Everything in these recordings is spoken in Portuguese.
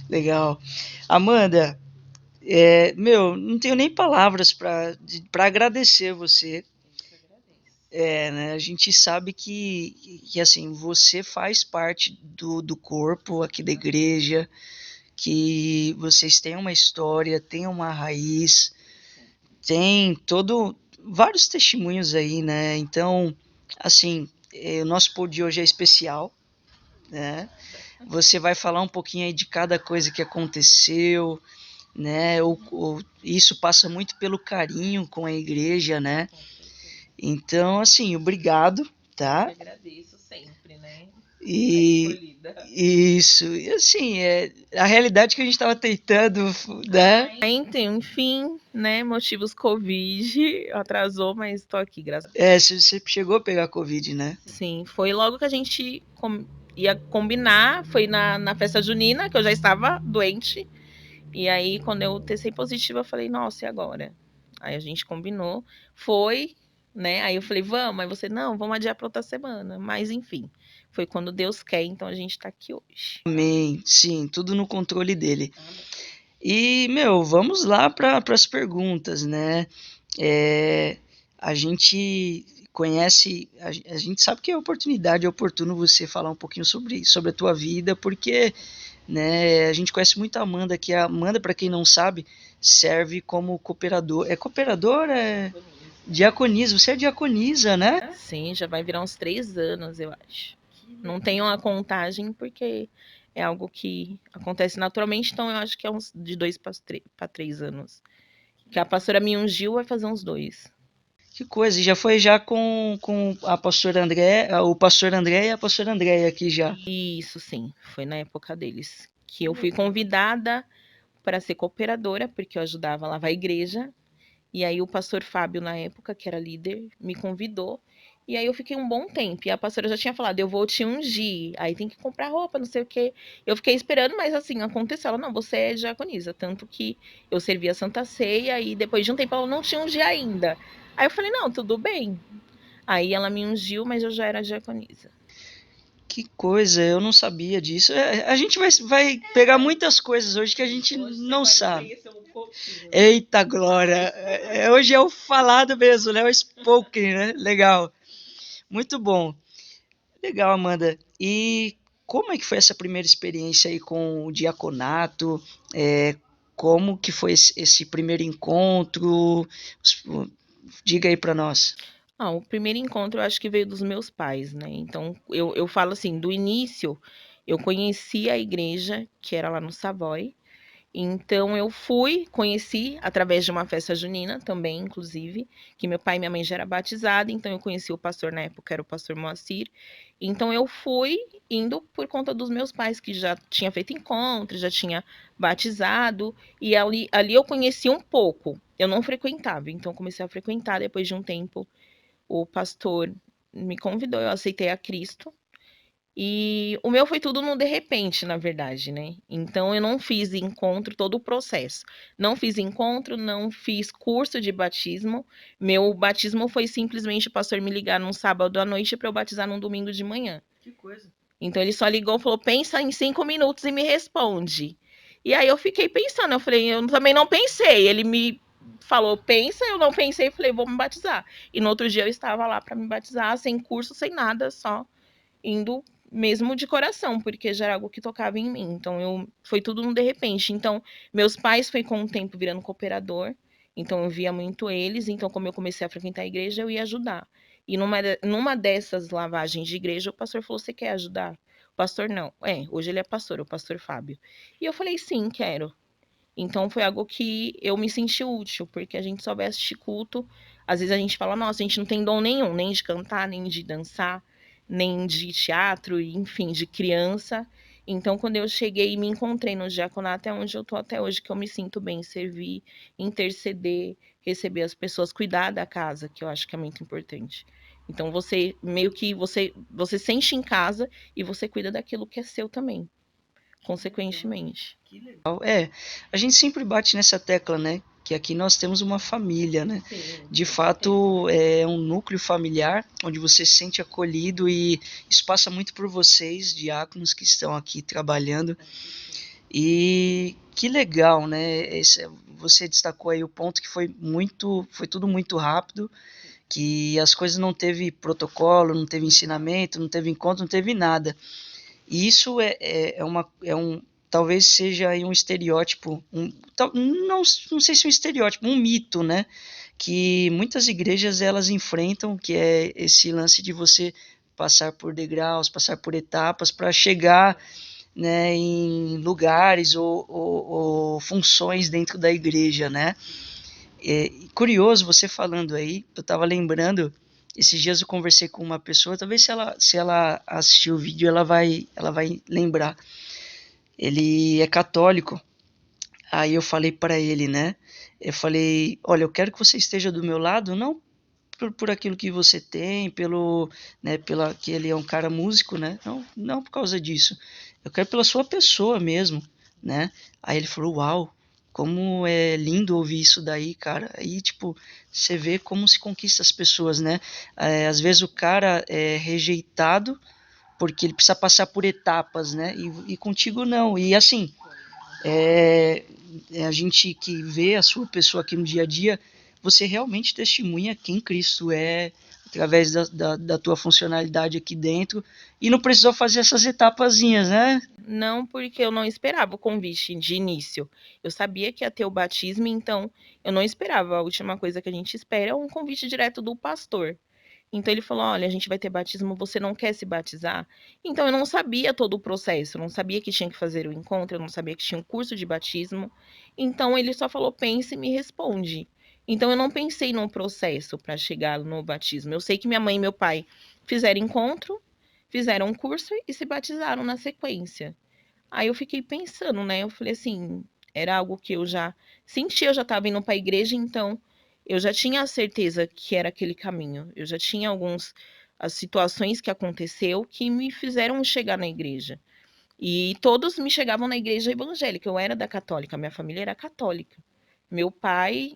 Legal. Amanda, não tenho nem palavras para agradecer você. Né, a gente sabe que assim, você faz parte do corpo aqui da igreja, que vocês têm uma história, têm uma raiz, tem vários testemunhos aí, né? Então, assim, o nosso pod de hoje é especial, né? Você vai falar um pouquinho aí de cada coisa que aconteceu, né? Isso passa muito pelo carinho com a igreja, né? Então, assim, obrigado, tá? Eu agradeço sempre, né? E isso, e assim, a realidade que a gente estava tentando, né? Enfim, né? Motivos Covid atrasou, mas tô aqui, graças a Deus. Você chegou a pegar Covid, né? Sim, foi logo que a gente ia combinar, foi na festa junina, que eu já estava doente. E aí, quando eu testei positiva, eu falei, nossa, e agora? Aí a gente combinou, foi, né? Aí eu falei, vamos. Aí você, não, vamos adiar para outra semana. Mas, enfim, foi quando Deus quer, então a gente tá aqui hoje. Amém. Sim, tudo no controle dele. E, vamos lá para as perguntas, né? A gente conhece, a gente sabe que é oportuno você falar um pouquinho sobre a tua vida, porque, né, a gente conhece muito a Amanda, que a Amanda, para quem não sabe, serve como cooperador. É cooperador? Diaconisa. Você é diaconisa, né? Sim, já vai virar uns 3 anos, eu acho. Não tenho uma contagem, porque é algo que acontece naturalmente, então eu acho que é uns de 2 para 3 anos. Que a pastora me ungiu, vai fazer uns 2. Que coisa, e já foi já com a pastora André, o pastor André e a pastora Andréia aqui já. Isso, sim, foi na época deles. Que eu fui convidada para ser cooperadora, porque eu ajudava a lavar a igreja. E aí o pastor Fábio, na época, que era líder, me convidou. E aí eu fiquei um bom tempo. E a pastora já tinha falado, eu vou te ungir. Aí tem que comprar roupa, não sei o quê. Eu fiquei esperando, mas assim, aconteceu. Ela, não, você é diaconisa. Tanto que eu servia a Santa Ceia e depois de um tempo ela não tinha ungido ainda. Aí eu falei, não, tudo bem. Aí ela me ungiu, mas eu já era diaconisa. Que coisa, eu não sabia disso. A gente vai pegar muitas coisas hoje que a gente não sabe. Eita glória! Hoje é o falado mesmo, né? O spoken, né? Legal. Muito bom. Legal, Amanda. E como é que foi essa primeira experiência aí com o diaconato? Como que foi esse primeiro encontro? Diga aí para nós. Ah, o primeiro encontro eu acho que veio dos meus pais, né? Então, eu falo assim, do início, eu conheci a igreja, que era lá no Savoy. Então, eu conheci através de uma festa junina também, inclusive, que meu pai e minha mãe já eram batizados, então eu conheci o pastor na época, era o pastor Moacir. Então, eu fui indo por conta dos meus pais, que já tinha feito encontro, já tinha batizado, e ali eu conheci um pouco. Eu não frequentava, então comecei a frequentar depois de um tempo o pastor me convidou, eu aceitei a Cristo. E o meu foi tudo no de repente, na verdade, né? Então eu não fiz encontro, todo o processo. Não fiz encontro, não fiz curso de batismo. Meu batismo foi simplesmente o pastor me ligar num sábado à noite para eu batizar num domingo de manhã. Que coisa. Então ele só ligou e falou: pensa em 5 minutos e me responde. E aí eu fiquei pensando, eu falei, eu também não pensei. Ele me falou, pensa, eu não pensei, falei, vou me batizar. E no outro dia eu estava lá para me batizar, sem curso, sem nada, só indo mesmo de coração, porque já era algo que tocava em mim. Então foi tudo no de repente. Então, meus pais foi com o tempo virando cooperador, então eu via muito eles, então como eu comecei a frequentar a igreja, eu ia ajudar. E numa dessas lavagens de igreja, o pastor falou: "Você quer ajudar?" O pastor não. Hoje ele é pastor, o pastor Fábio. E eu falei: "Sim, quero." Então foi algo que eu me senti útil, porque a gente só vai assistir culto. Às vezes a gente fala, nossa, a gente não tem dom nenhum, nem de cantar, nem de dançar, nem de teatro, enfim, de criança. Então, quando eu cheguei e me encontrei no diaconato, é onde eu tô até hoje, que eu me sinto bem, servir, interceder, receber as pessoas, cuidar da casa, que eu acho que é muito importante. Então, você meio que você sente em casa e você cuida daquilo que é seu também, consequentemente. Que legal. A gente sempre bate nessa tecla, né? Que aqui nós temos uma família, né? Sim, De fato, é um núcleo familiar onde você se sente acolhido e isso passa muito por vocês, diáconos que estão aqui trabalhando. E que legal, né? Você destacou aí o ponto que foi tudo muito rápido, que as coisas não teve protocolo, não teve ensinamento, não teve encontro, não teve nada. E isso talvez seja aí um estereótipo, não sei se um estereótipo, um mito, né? Que muitas igrejas elas enfrentam, que é esse lance de você passar por degraus, passar por etapas para chegar, né, em lugares ou funções dentro da igreja, né? É curioso você falando aí, eu estava lembrando, esses dias eu conversei com uma pessoa, talvez se ela assistir o vídeo ela vai lembrar. Ele é católico. Aí eu falei para ele, né? Eu falei, olha, eu quero que você esteja do meu lado, não por aquilo que você tem, pela que ele é um cara músico, né? Não por causa disso. Eu quero pela sua pessoa mesmo, né? Aí ele falou, uau, como é lindo ouvir isso daí, cara. Aí, tipo, você vê como se conquista as pessoas, né? Às vezes o cara é rejeitado porque ele precisa passar por etapas, né? E contigo não. E assim, é, a gente que vê a sua pessoa aqui no dia a dia, você realmente testemunha quem Cristo é através da tua funcionalidade aqui dentro e não precisou fazer essas etapazinhas, né? Não, porque eu não esperava o convite de início. Eu sabia que ia ter o batismo, então eu não esperava. A última coisa que a gente espera é um convite direto do pastor. Então ele falou: olha, a gente vai ter batismo, você não quer se batizar? Então eu não sabia todo o processo, eu não sabia que tinha que fazer o encontro, eu não sabia que tinha um curso de batismo. Então ele só falou: pense e me responde. Então eu não pensei num processo para chegar no batismo. Eu sei que minha mãe e meu pai fizeram encontro, fizeram um curso e se batizaram na sequência. Aí eu fiquei pensando, né? Eu falei assim, era algo que eu já senti, eu já estava indo para a igreja, então eu já tinha a certeza que era aquele caminho. Eu já tinha alguns as situações que aconteceu que me fizeram chegar na igreja. E todos me chegavam na igreja evangélica. Eu era da católica, minha família era católica. Meu pai,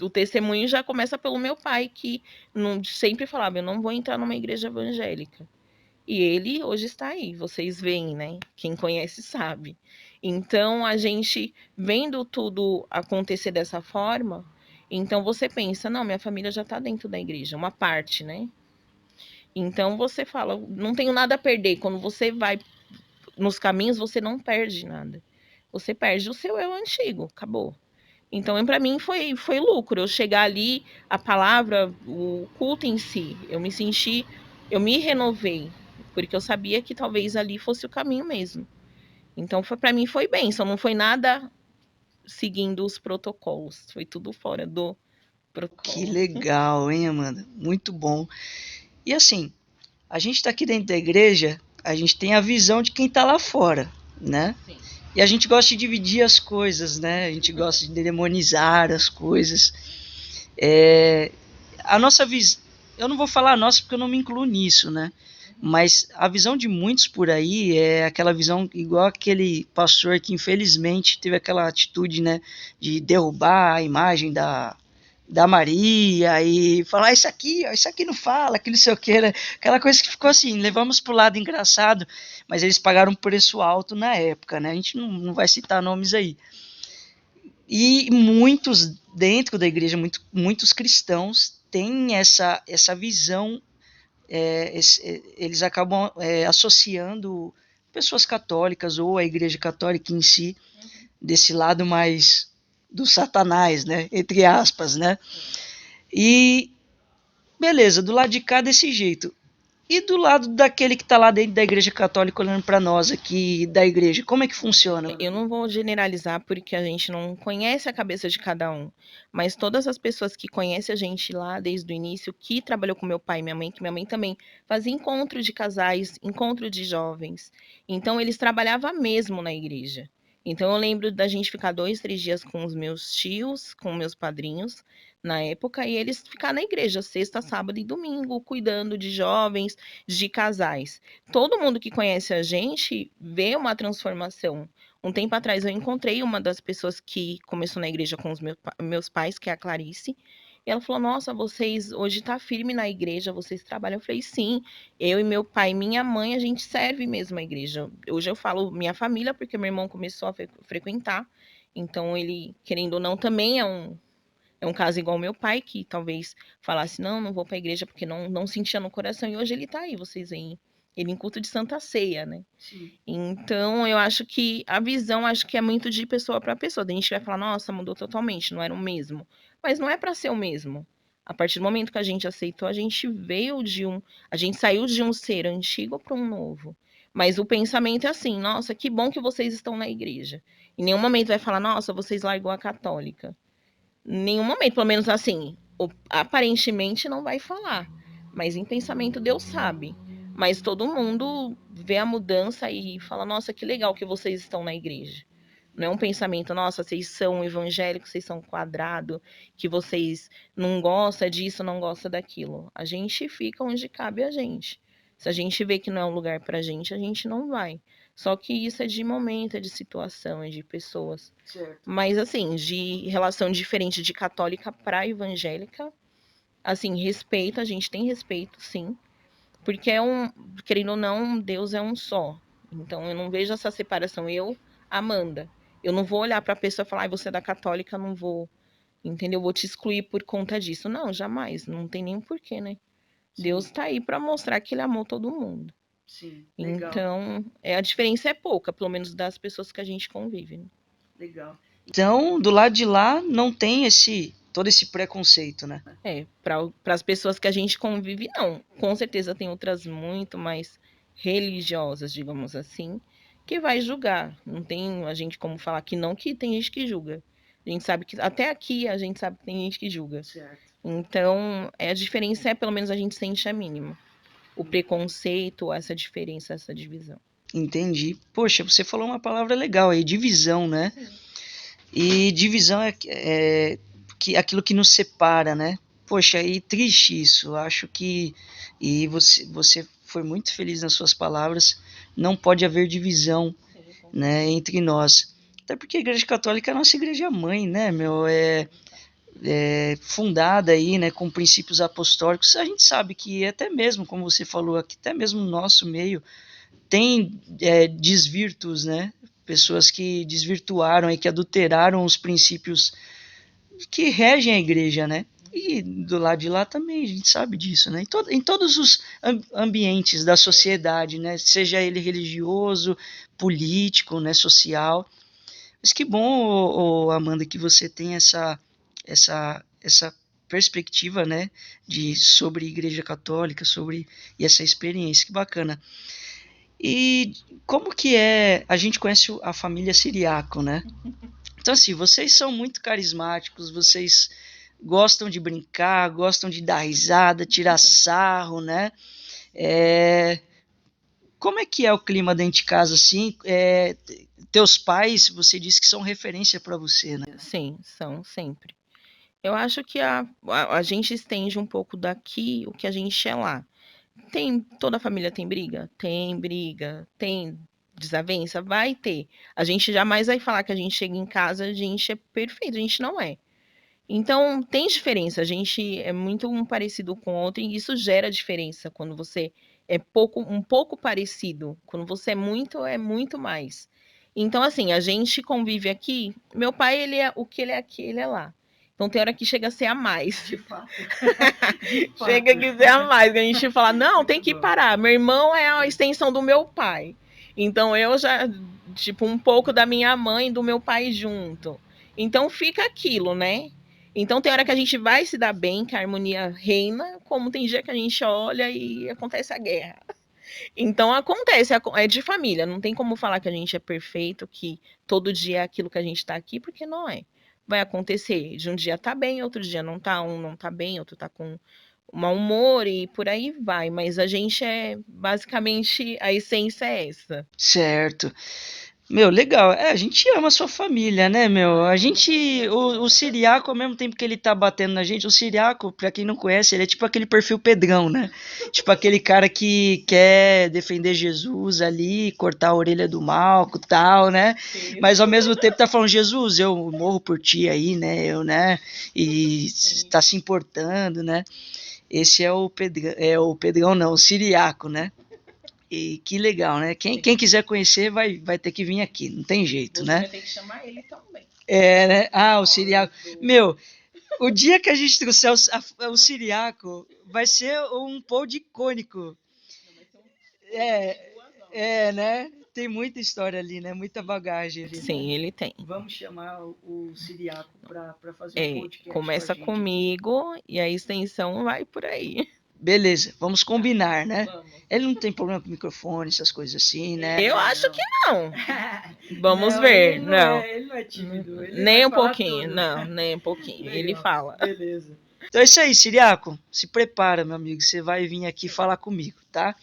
o testemunho já começa pelo meu pai, que não, sempre falava: eu não vou entrar numa igreja evangélica. E ele hoje está aí, vocês veem, né? Quem conhece sabe. Então, a gente vendo tudo acontecer dessa forma, então você pensa, não, minha família já está dentro da igreja, uma parte, né? Então você fala, não tenho nada a perder. Quando você vai nos caminhos, você não perde nada. Você perde o seu eu antigo, acabou. Então, para mim foi lucro. Eu chegar ali, a palavra, o culto em si, eu me renovei, porque eu sabia que talvez ali fosse o caminho mesmo. Então, para mim foi bênção, não foi nada seguindo os protocolos, foi tudo fora do Que protocolo. legal, hein, Amanda? Muito bom. E assim, a gente está aqui dentro da igreja, a gente tem a visão de quem está lá fora, né? Sim. E a gente gosta de dividir as coisas, né? A gente gosta de demonizar as coisas. A nossa visão, eu não vou falar a nossa porque eu não me incluo nisso, né? Mas a visão de muitos por aí é aquela visão igual aquele pastor que infelizmente teve aquela atitude, né, de derrubar a imagem da Maria e falar isso aqui, ó, isso aqui não fala, aquilo não sei o que, né? Aquela coisa que ficou assim, levamos pro lado engraçado, mas eles pagaram um preço alto na época, né? A gente não vai citar nomes aí. E muitos dentro da igreja, muitos cristãos têm essa visão, eles acabam associando pessoas católicas ou a igreja católica em si, desse lado mais do satanás, né? Entre aspas, né? E beleza, do lado de cá desse jeito. E do lado daquele que está lá dentro da igreja católica olhando para nós aqui da igreja, como é que funciona? Eu não vou generalizar porque a gente não conhece a cabeça de cada um, mas todas as pessoas que conhecem a gente lá desde o início, que trabalhou com meu pai e minha mãe, que minha mãe também fazia encontro de casais, encontro de jovens. Então eles trabalhavam mesmo na igreja. Então eu lembro da gente ficar 2, 3 dias com os meus tios, com meus padrinhos na época, e eles ficar na igreja sexta, sábado e domingo, cuidando de jovens, de casais. Todo mundo que conhece a gente vê uma transformação. Um tempo atrás eu encontrei uma das pessoas que começou na igreja com os meus pais, que é a Clarice. E ela falou, nossa, vocês hoje tá firme na igreja, vocês trabalham. Eu falei, sim, eu e meu pai e minha mãe, a gente serve mesmo a igreja. Hoje eu falo minha família, porque meu irmão começou a frequentar. Então ele, querendo ou não, também é um caso igual ao meu pai, que talvez falasse, não, não vou pra igreja porque não sentia no coração. E hoje ele tá aí, vocês veem. Ele em culto de Santa Ceia, né? Sim. Então, eu acho que a visão, acho que é muito de pessoa para pessoa. Tem gente que vai falar, nossa, mudou totalmente, não era o mesmo. Mas não é para ser o mesmo. A partir do momento que a gente aceitou, a gente veio de a gente saiu de um ser antigo para um novo. Mas o pensamento é assim, nossa, que bom que vocês estão na igreja. Em nenhum momento vai falar, nossa, vocês largou a católica. Em nenhum momento, pelo menos assim, aparentemente não vai falar. Mas em pensamento Deus sabe. Mas todo mundo vê a mudança e fala, nossa, que legal que vocês estão na igreja. Não é um pensamento, nossa, vocês são evangélicos, vocês são quadrado, que vocês não gostam disso, não gostam daquilo. A gente fica onde cabe a gente. Se a gente vê que não é um lugar pra gente, a gente não vai. Só que isso é de momento, é de situação, é de pessoas. Certo. Mas, assim, de relação diferente de católica para evangélica, assim, respeito, a gente tem respeito, sim. Porque querendo ou não, Deus é um só. Então, eu não vejo essa separação. Eu, Amanda, eu não vou olhar para a pessoa e falar, você é da católica, não vou, entendeu? Vou te excluir por conta disso. Não, jamais. Não tem nem porquê, né? Sim. Deus tá aí para mostrar que ele amou todo mundo. Sim, legal. Então, a diferença é pouca, pelo menos das pessoas que a gente convive. Né? Legal. Então, do lado de lá, não tem todo esse preconceito, né? Para as pessoas que a gente convive, não. Com certeza tem outras muito mais religiosas, digamos assim, que vai julgar. Não tem a gente como falar que não, que tem gente que julga. A gente sabe que, até aqui, a gente sabe que tem gente que julga. Certo. Então, a diferença pelo menos a gente sente a mínima. O preconceito, essa diferença, essa divisão. Entendi. Poxa, você falou uma palavra legal aí, divisão, né? Sim. E divisão é aquilo que nos separa, né? Poxa, e triste isso. Acho que e você foi muito feliz nas suas palavras. Não pode haver divisão, né, entre nós. Até porque a Igreja Católica é a nossa igreja mãe, né, meu? É fundada aí, né, com princípios apostólicos. A gente sabe que até mesmo, como você falou aqui, até mesmo no nosso meio tem desvirtos, né? Pessoas que desvirtuaram e que adulteraram os princípios que regem a igreja, né? E do lado de lá também a gente sabe disso, né? Em todos os ambientes da sociedade, né? Seja ele religioso, político, né? Social. Mas que bom, Amanda, que você tem essa perspectiva, né? Sobre a Igreja Católica, e essa experiência. Que bacana. E como que é? A gente conhece a família Siriaco, né? Então, assim, vocês são muito carismáticos, vocês gostam de brincar, gostam de dar risada, tirar sarro, né? Como é que é o clima dentro de casa, assim? Teus pais, você disse que são referência para você, né? Sim, são sempre. Eu acho que a gente estende um pouco daqui o que a gente é lá. Toda família tem briga? Tem briga. Tem desavença? Vai ter. A gente jamais vai falar que a gente chega em casa, a gente é perfeito, a gente não é. Então, tem diferença, a gente é muito um parecido com o outro e isso gera diferença quando você é um pouco parecido. Quando você é muito mais. Então, assim, a gente convive aqui, meu pai, ele é o que ele é aqui, ele é lá. Então tem hora que chega a ser a mais. De fato. Chega a ser a mais. Que a gente fala, não, tem que parar. Meu irmão é a extensão do meu pai. Então eu já, tipo, um pouco da minha mãe e do meu pai junto. Então fica aquilo, né? Então tem hora que a gente vai se dar bem, que a harmonia reina, como tem dia que a gente olha e acontece a guerra. Então acontece, é de família. Não tem como falar que a gente é perfeito, que todo dia é aquilo que a gente tá aqui, porque não é. Vai acontecer de um dia tá bem, outro dia não tá, um não tá bem, outro tá com mau humor e por aí vai. Mas a gente basicamente, a essência é essa. Certo. Meu, legal. A gente ama a sua família, né, meu? A gente. O Siriaco, ao mesmo tempo que ele tá batendo na gente, o Siriaco, pra quem não conhece, ele é tipo aquele perfil Pedrão, né? Tipo aquele cara que quer defender Jesus ali, cortar a orelha do Malco e tal, né? Mas ao mesmo tempo tá falando, Jesus, eu morro por ti aí, né? Eu, né? E tá se importando, né? Esse é o Pedrão, não, o Siriaco, né? E que legal, né? Quem quiser conhecer vai ter que vir aqui, não tem jeito, Você né? vai ter que chamar ele também. Né? O Siriaco. Meu, o dia que a gente trouxer o Siriaco, vai ser um pod icônico. Né? Tem muita história ali, né? Muita bagagem ali, Sim, né? ele tem. Vamos chamar o Siriaco pra fazer um podcast Começa com a gente. comigo e a extensão vai por aí. Beleza, vamos combinar, né? Ele não tem problema com microfone, essas coisas assim, né? Eu acho que não. Vamos ver. Ele não é tímido. Ele Nem vai um falar pouquinho. tudo. Não, nem um pouquinho. Legal, Ele fala. Beleza. Então é isso aí, Siriaco. Se prepara, meu amigo. Você vai vir aqui falar comigo, tá?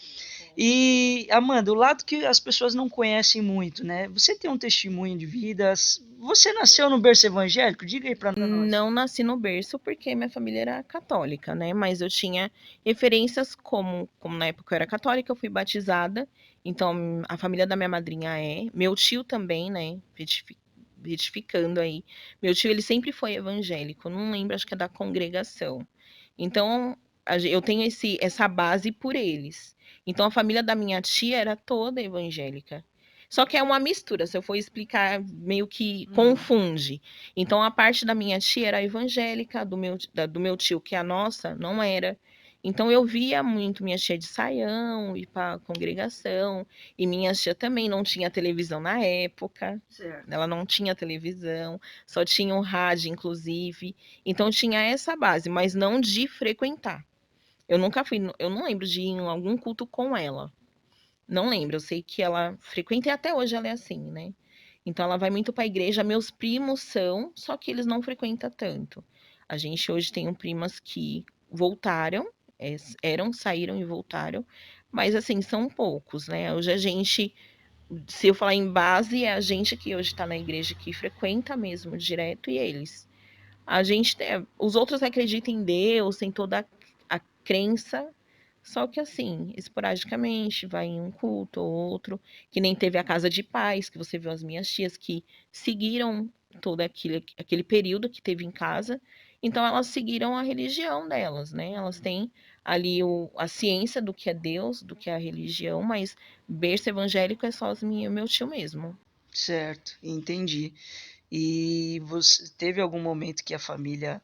E, Amanda, o lado que as pessoas não conhecem muito, né? Você tem um testemunho de vidas. Você nasceu no berço evangélico? Diga aí pra nós. Não nasci no berço porque minha família era católica, né? Mas eu tinha referências como na época eu era católica, eu fui batizada. Então a família da minha madrinha meu tio também, né? Retificando aí. Meu tio ele sempre foi evangélico, não lembro, acho que é da congregação. Então eu tenho essa base por eles. Então a família da minha tia era toda evangélica. Só que é uma mistura, se eu for explicar, meio que confunde. Então, a parte da minha tia era evangélica, do meu tio, que é a nossa, não era. Então, eu via muito minha tia de saião, ir para a congregação. E minha tia também não tinha televisão na época. Certo. Ela não tinha televisão, só tinha um rádio, inclusive. Então, tinha essa base, mas não de frequentar. Eu nunca fui, eu não lembro de ir em algum culto com ela. Não lembro, eu sei que ela frequenta e até hoje ela é assim, né? Então ela vai muito para a igreja, meus primos são, só que eles não frequentam tanto. A gente hoje tem primas que voltaram, saíram e voltaram, mas assim, são poucos, né? Hoje a gente, se eu falar em base, é a gente que hoje está na igreja que frequenta mesmo direto e eles. A gente os outros acreditam em Deus, tem toda a crença, só que assim, esporadicamente, vai em um culto ou outro, que nem teve a casa de paz, que você viu as minhas tias que seguiram todo aquele período que teve em casa, então elas seguiram a religião delas, né? Elas têm ali a ciência do que é Deus, do que é a religião, mas berço evangélico é só meu tio mesmo. Certo, entendi. E você teve algum momento que a família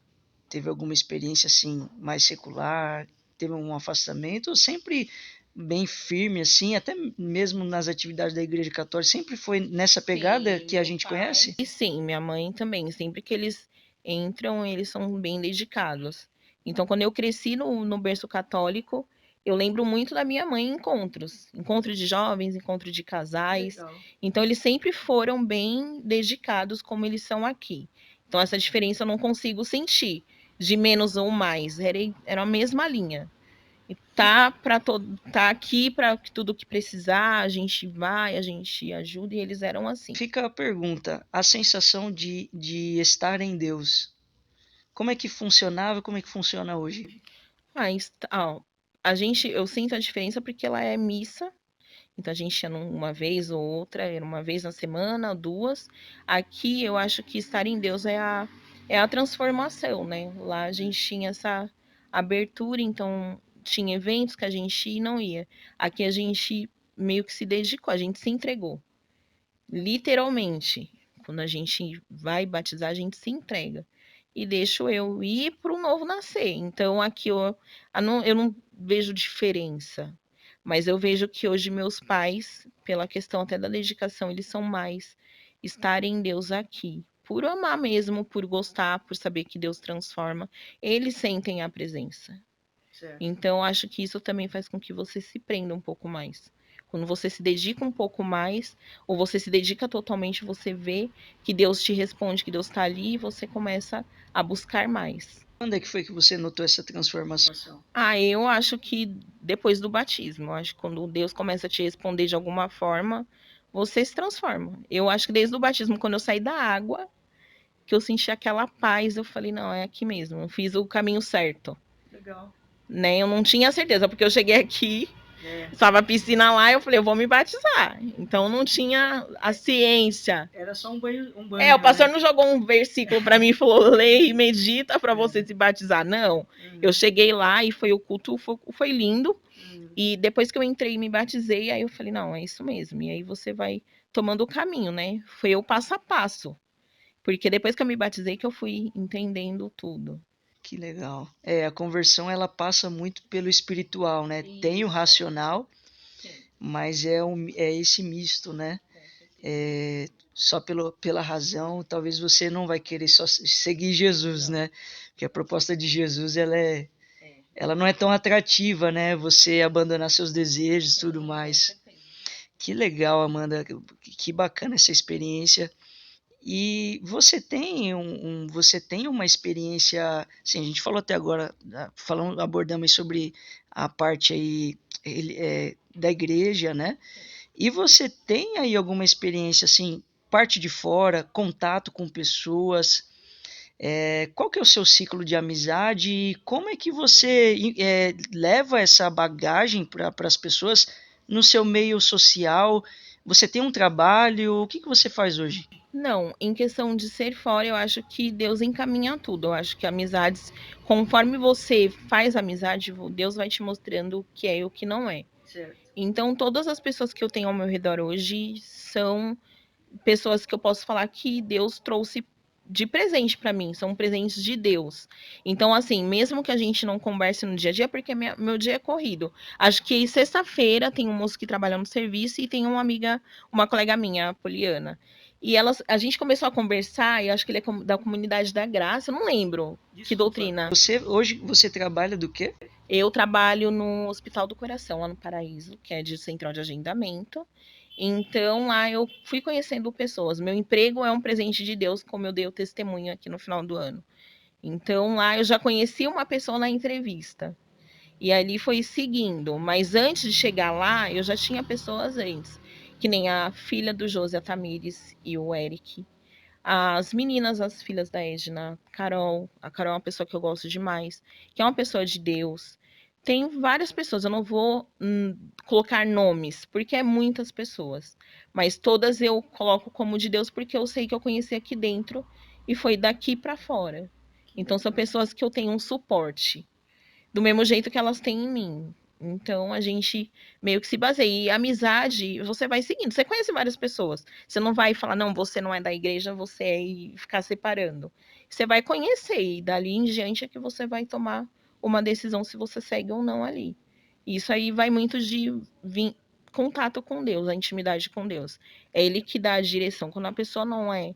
teve alguma experiência assim mais secular, teve um afastamento, ou sempre bem firme assim, até mesmo nas atividades da Igreja Católica, sempre foi nessa pegada que a gente conhece? E sim, minha mãe também, sempre que eles entram, eles são bem dedicados. Então, quando eu cresci no berço católico, eu lembro muito da minha mãe em encontros de jovens, encontros de casais. Legal. Então, eles sempre foram bem dedicados como eles são aqui. Então, essa diferença eu não consigo sentir de menos ou mais, era a mesma linha. E tá aqui para tudo que precisar, a gente vai, a gente ajuda, e eles eram assim. Fica a pergunta, a sensação de estar em Deus, como é que funcionava, como é que funciona hoje? Mas, eu sinto a diferença porque ela é missa, então a gente ia uma vez ou outra, era uma vez na semana, duas. Aqui eu acho que estar em Deus é a transformação, né? Lá a gente tinha essa abertura, então tinha eventos que a gente não ia. Aqui a gente meio que se dedicou, a gente se entregou. Literalmente. Quando a gente vai batizar, a gente se entrega. E deixo eu ir para o novo nascer. Então, aqui eu não vejo diferença. Mas eu vejo que hoje meus pais, pela questão até da dedicação, eles são mais estarem em Deus aqui. Por amar mesmo, por gostar, por saber que Deus transforma, eles sentem a presença. Certo. Então, acho que isso também faz com que você se prenda um pouco mais. Quando você se dedica um pouco mais, ou você se dedica totalmente, você vê que Deus te responde, que Deus está ali, e você começa a buscar mais. Quando é que foi que você notou essa transformação? Eu acho que depois do batismo. Eu acho que quando Deus começa a te responder de alguma forma, você se transforma. Eu acho que desde o batismo, quando eu saí da água, que eu senti aquela paz, eu falei, não, é aqui mesmo, eu fiz o caminho certo. Legal. Né? Eu não tinha certeza, porque eu cheguei aqui, estava a piscina lá, eu falei, eu vou me batizar. Então não tinha a ciência. Era só um banho, O pastor não jogou um versículo para mim e falou, lê e medita para você se batizar. Não. Eu cheguei lá e foi o culto, foi lindo. E depois que eu entrei e me batizei, aí eu falei, não, é isso mesmo. E aí você vai tomando o caminho, né? Foi o passo a passo. Porque depois que eu me batizei que eu fui entendendo tudo. Que legal. A conversão ela passa muito pelo espiritual, né? Isso. Tem o racional, Sim. mas é esse misto, né? Só pela razão, talvez você não vai querer só seguir Jesus, né? Porque a proposta de Jesus, ela não é tão atrativa, né? Você abandonar seus desejos e tudo mais. Que legal, Amanda. Que bacana essa experiência. E você tem você tem uma experiência, sim, a gente falou até agora, abordamos sobre a parte aí da igreja, né? E você tem aí alguma experiência assim, parte de fora, contato com pessoas? Qual que é o seu ciclo de amizade e como é que você leva essa bagagem para as pessoas no seu meio social? Você tem um trabalho? O que você faz hoje? Não, em questão de ser fora, eu acho que Deus encaminha tudo. Eu acho que amizades, conforme você faz amizade, Deus vai te mostrando o que é e o que não é. Certo. Então, todas as pessoas que eu tenho ao meu redor hoje são pessoas que eu posso falar que Deus trouxe de presente para mim, são presentes de Deus. Então, assim, mesmo que a gente não converse no dia a dia, porque meu dia é corrido. Acho que sexta-feira tem um moço que trabalha no serviço e tem uma amiga, uma colega minha, a Poliana. E a gente começou a conversar, e acho que ele é da comunidade da graça, eu não lembro que doutrina. Hoje você trabalha do quê? Eu trabalho no Hospital do Coração, lá no Paraíso, que é de central de agendamento. Então, lá eu fui conhecendo pessoas. Meu emprego é um presente de Deus, como eu dei o testemunho aqui no final do ano. Então, lá eu já conheci uma pessoa na entrevista. E ali foi seguindo. Mas antes de chegar lá, eu já tinha pessoas antes. Que nem a filha do José Tamires e o Eric. As meninas, as filhas da Edna, Carol. A Carol é uma pessoa que eu gosto demais, que é uma pessoa de Deus. Tem várias pessoas, eu não vou colocar nomes, porque é muitas pessoas. Mas todas eu coloco como de Deus, porque eu sei que eu conheci aqui dentro e foi daqui para fora. Então são pessoas que eu tenho um suporte, do mesmo jeito que elas têm em mim. Então a gente meio que se baseia. E amizade, você vai seguindo. Você conhece várias pessoas. Você não vai falar, não, você não é da igreja, você é, e ficar separando. Você vai conhecer, e dali em diante é que você vai tomar uma decisão se você segue ou não ali. Isso aí vai muito de contato com Deus, a intimidade com Deus. É Ele que dá a direção. Quando a pessoa não é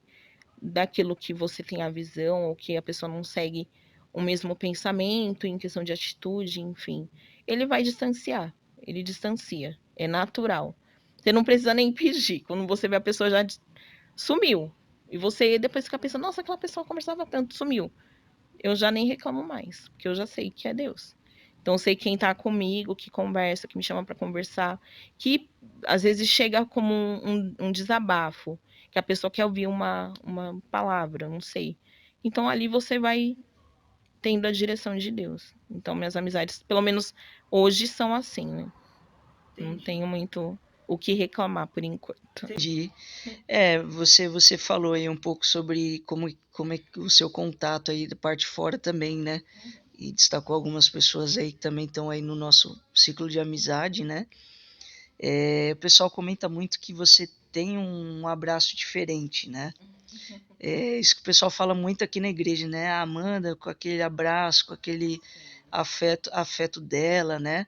daquilo que você tem a visão, ou que a pessoa não segue o mesmo pensamento em questão de atitude, enfim, ele vai distanciar, ele distancia, é natural. Você não precisa nem pedir, quando você vê a pessoa já sumiu, e você depois fica pensando, nossa, aquela pessoa conversava tanto, sumiu. Eu já nem reclamo mais, porque eu já sei que é Deus. Então, eu sei quem tá comigo, que conversa, que me chama para conversar, que às vezes chega como um desabafo, que a pessoa quer ouvir uma palavra, não sei. Então, ali você vai tendo a direção de Deus. Então, minhas amizades, pelo menos hoje, são assim, né? Não tenho muito o que reclamar por enquanto. Entendi. Você falou aí um pouco sobre como é o seu contato aí da parte de fora também, né? E destacou algumas pessoas aí que também estão aí no nosso ciclo de amizade, né? O pessoal comenta muito que você tem um abraço diferente, né? Isso que o pessoal fala muito aqui na igreja, né? A Amanda com aquele abraço, com aquele afeto dela, né?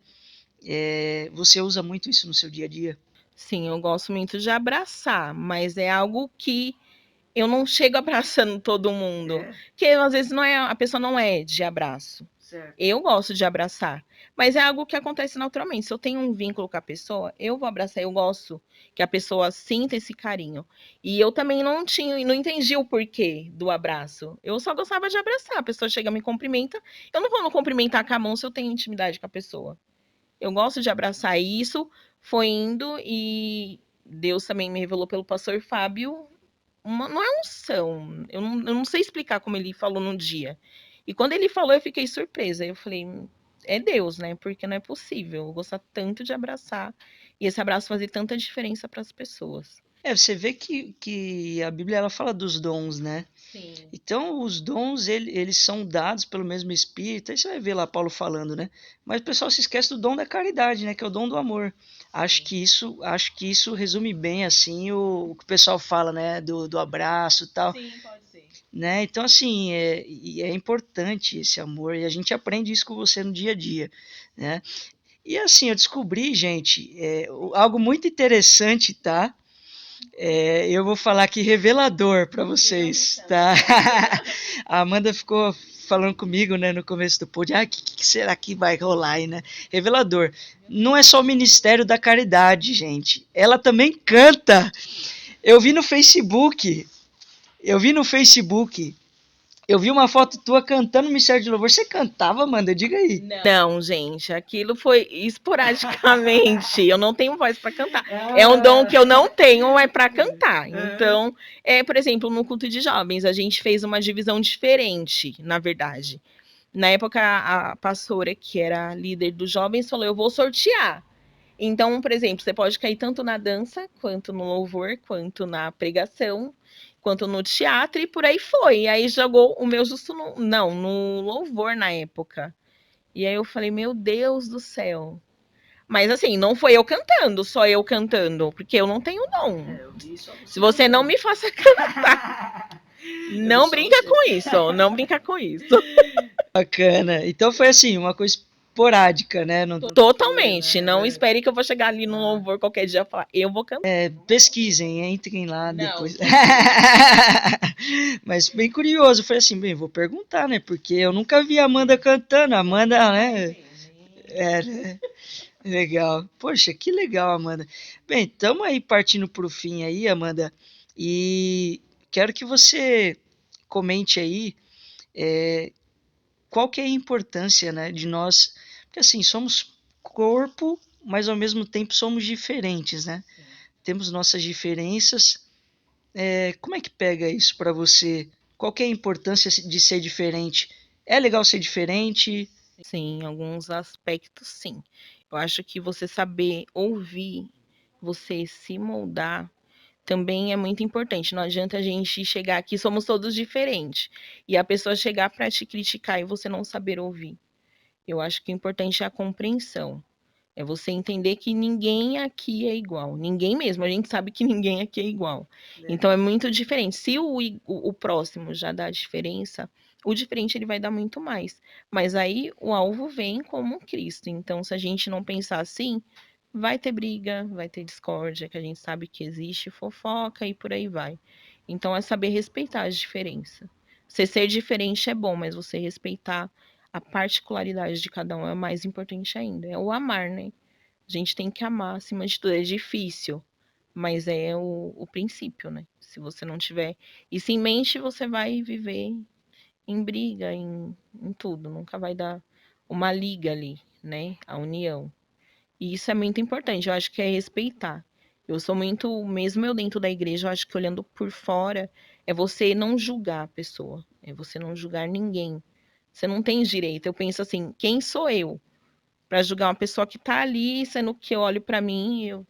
Você usa muito isso no seu dia a dia? Sim, eu gosto muito de abraçar, mas é algo que eu não chego abraçando todo mundo. Porque às vezes a pessoa não é de abraço. Certo. Eu gosto de abraçar, mas é algo que acontece naturalmente. Se eu tenho um vínculo com a pessoa, eu vou abraçar. Eu gosto que a pessoa sinta esse carinho. E eu também não entendi o porquê do abraço. Eu só gostava de abraçar. A pessoa chega, me cumprimenta. Eu não vou não cumprimentar com a mão se eu tenho intimidade com a pessoa. Eu gosto de abraçar. E isso foi indo e Deus também me revelou pelo pastor Fábio não é unção, eu não sei explicar como ele falou num dia. E quando ele falou, eu fiquei surpresa. Eu falei, é Deus, né? Porque não é possível eu gostar tanto de abraçar e esse abraço fazer tanta diferença para as pessoas. Você vê que a Bíblia ela fala dos dons, né? Sim. Então, os dons, eles são dados pelo mesmo Espírito. Aí você vai ver lá Paulo falando, né? Mas o pessoal se esquece do dom da caridade, né? Que é o dom do amor. Acho que isso resume bem, assim, o que o pessoal fala, né? Do abraço e tal. Sim, pode ser. Né? Então, assim, é importante esse amor. E a gente aprende isso com você no dia a dia, né? E, assim, eu descobri, gente, algo muito interessante, tá? Eu vou falar aqui revelador para vocês, tá? A Amanda ficou falando comigo, né, no começo do pod, o que será que vai rolar aí, né? Revelador. Não é só o Ministério da Caridade, gente. Ela também canta. Eu vi no Facebook. Eu vi uma foto tua cantando no Ministério de Louvor. Você cantava, Amanda? Diga aí. Não, gente, aquilo foi esporadicamente. Eu não tenho voz para cantar. É um dom que eu não tenho, é para cantar. Então, por exemplo, no culto de jovens, a gente fez uma divisão diferente, na verdade. Na época, a pastora, que era líder dos jovens, falou: eu vou sortear. Então, por exemplo, você pode cair tanto na dança, quanto no louvor, quanto na pregação, quanto no teatro, e por aí foi. E aí jogou o meu justo no louvor na época. E aí eu falei, meu Deus do céu. Mas assim, não foi eu cantando, só eu cantando, porque eu não tenho dom. Se você não me faça cantar, não brinca com isso, não brinca com isso. Bacana. Então foi assim, uma coisa esporádica, né? Não... Totalmente. Não espere que eu vou chegar ali no louvor qualquer dia e falar, eu vou cantar. Pesquisem, entrem lá Não, depois. Mas bem curioso, eu falei assim, bem, vou perguntar, né? Porque eu nunca vi a Amanda cantando. A Amanda, né? Né? Legal. Poxa, que legal, Amanda. Bem, estamos aí partindo para o fim aí, Amanda. E quero que você comente aí qual que é a importância, né, de nós, porque assim, somos corpo, mas ao mesmo tempo somos diferentes, né? Sim. Temos nossas diferenças. Como é que pega isso para você? Qual que é a importância de ser diferente? É legal ser diferente? Sim, em alguns aspectos, sim. Eu acho que você saber ouvir, você se moldar, também é muito importante. Não adianta a gente chegar aqui, somos todos diferentes, e a pessoa chegar para te criticar e você não saber ouvir. Eu acho que o importante é a compreensão. É você entender que ninguém aqui é igual. Ninguém mesmo. A gente sabe que ninguém aqui é igual. Então é muito diferente. Se o próximo já dá diferença, o diferente ele vai dar muito mais. Mas aí o alvo vem como Cristo. Então, se a gente não pensar assim, vai ter briga, vai ter discórdia, que a gente sabe que existe, fofoca e por aí vai. Então é saber respeitar as diferenças. Você ser diferente é bom, mas você respeitar a particularidade de cada um é o mais importante ainda. É o amar, né? A gente tem que amar acima de tudo. É difícil, mas é o princípio, né? Se você não tiver isso em mente, você vai viver em briga, em tudo. Nunca vai dar uma liga ali, né? A união. E isso é muito importante. Eu acho que é respeitar. Eu sou muito, mesmo eu dentro da igreja, eu acho que olhando por fora, é você não julgar a pessoa. É você não julgar ninguém. Você não tem direito. Eu penso assim, quem sou eu para julgar uma pessoa que tá ali, sendo que eu olho para mim,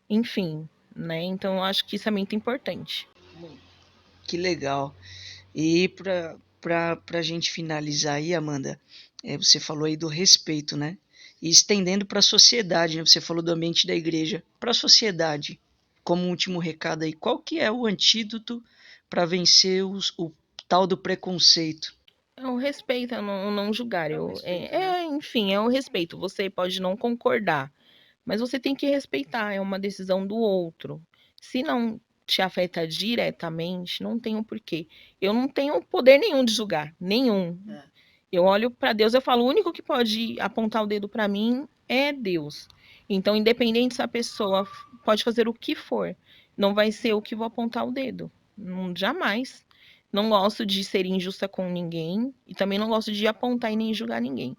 enfim, né? Então eu acho que isso é muito importante. Que legal. E para a gente finalizar aí, Amanda, você falou aí do respeito, né? E estendendo para a sociedade, né? Você falou do ambiente da igreja. Para a sociedade, como último recado aí, qual que é o antídoto para vencer o tal do preconceito? É o respeito, é o não julgar. Enfim, é o respeito. Você pode não concordar, mas você tem que respeitar. É uma decisão do outro. Se não te afeta diretamente, não tem o porquê. Eu não tenho poder nenhum de julgar, nenhum. Eu olho para Deus, eu falo, o único que pode apontar o dedo para mim é Deus. Então, independente se a pessoa pode fazer o que for, não vai ser eu que vou apontar o dedo. Não, jamais. Não gosto de ser injusta com ninguém e também não gosto de apontar e nem julgar ninguém.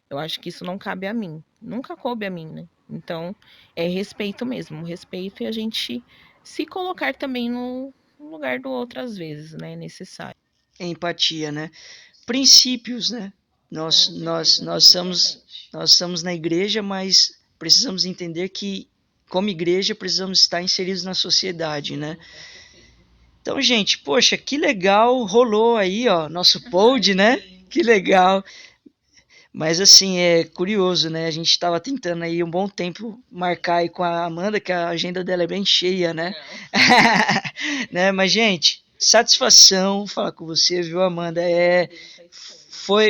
Eu acho que isso não cabe a mim. Nunca coube a mim, né? Então, é respeito mesmo, respeito e a gente se colocar também no lugar do outro às vezes, né, é necessário. Empatia, né? Princípios, né? Nós estamos na igreja, mas precisamos entender que, como igreja, precisamos estar inseridos na sociedade, né? Então, gente, poxa, que legal, rolou aí, ó, nosso pod, né? Que legal. Mas assim, é curioso, né? A gente estava tentando aí um bom tempo marcar aí com a Amanda, que a agenda dela é bem cheia, né? Né? Mas, gente, satisfação falar com você, viu, Amanda?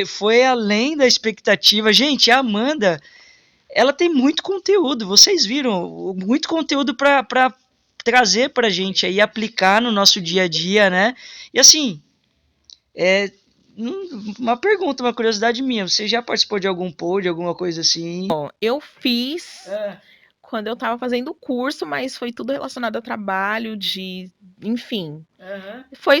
Foi além da expectativa. Gente, a Amanda, ela tem muito conteúdo, vocês viram? Muito conteúdo para trazer pra gente aí, aplicar no nosso dia a dia, né? E assim, é, uma pergunta, uma curiosidade minha. Você já participou de algum pod, alguma coisa assim? Bom, eu fiz quando eu estava fazendo o curso, mas foi tudo relacionado a trabalho, enfim. Foi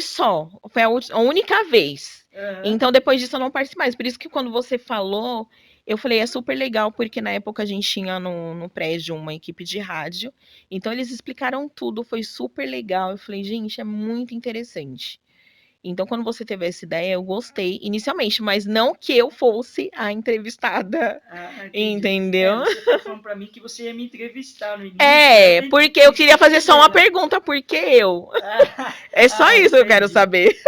a única vez. Então, depois disso, eu não participei mais. Por isso que quando você falou, eu falei, é super legal, porque na época a gente tinha no prédio uma equipe de rádio. Então, eles explicaram tudo, foi super legal. Eu falei, gente, é muito interessante. Então, quando você teve essa ideia, eu gostei inicialmente, mas não que eu fosse a entrevistada, entendeu? Você tá falando pra mim que você ia me entrevistar no início. Porque eu queria fazer só uma pergunta, por que eu? É só isso que eu quero saber.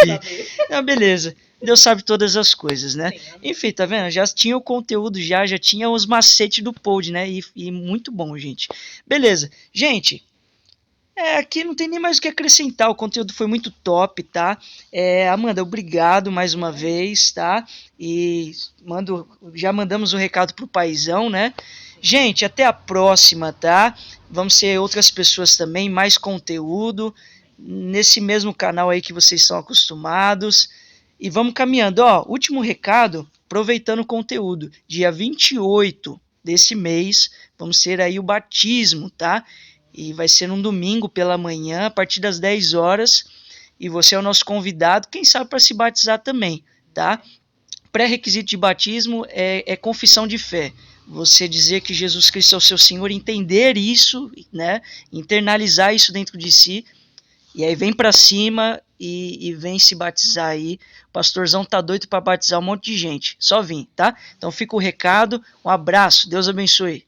Não, beleza. Deus sabe todas as coisas, né? Enfim, tá vendo? Já tinha o conteúdo, já tinha os macetes do pod, né? E muito bom, gente. Beleza. Gente, aqui não tem nem mais o que acrescentar, o conteúdo foi muito top, tá? Amanda, obrigado mais uma vez, tá? E já mandamos o recado pro paizão, né? Gente, até a próxima, tá? Vamos ser outras pessoas também, mais conteúdo, nesse mesmo canal aí que vocês são acostumados. E vamos caminhando, ó, último recado, aproveitando o conteúdo, dia 28 desse mês, vamos ter aí o batismo, tá? E vai ser num domingo pela manhã, a partir das 10 horas. E você é o nosso convidado, quem sabe para se batizar também, tá? Pré-requisito de batismo é confissão de fé. Você dizer que Jesus Cristo é o seu Senhor, entender isso, né? Internalizar isso dentro de si. E aí vem para cima e vem se batizar aí. O pastorzão tá doido para batizar um monte de gente. Só vim, tá? Então fica o recado. Um abraço. Deus abençoe.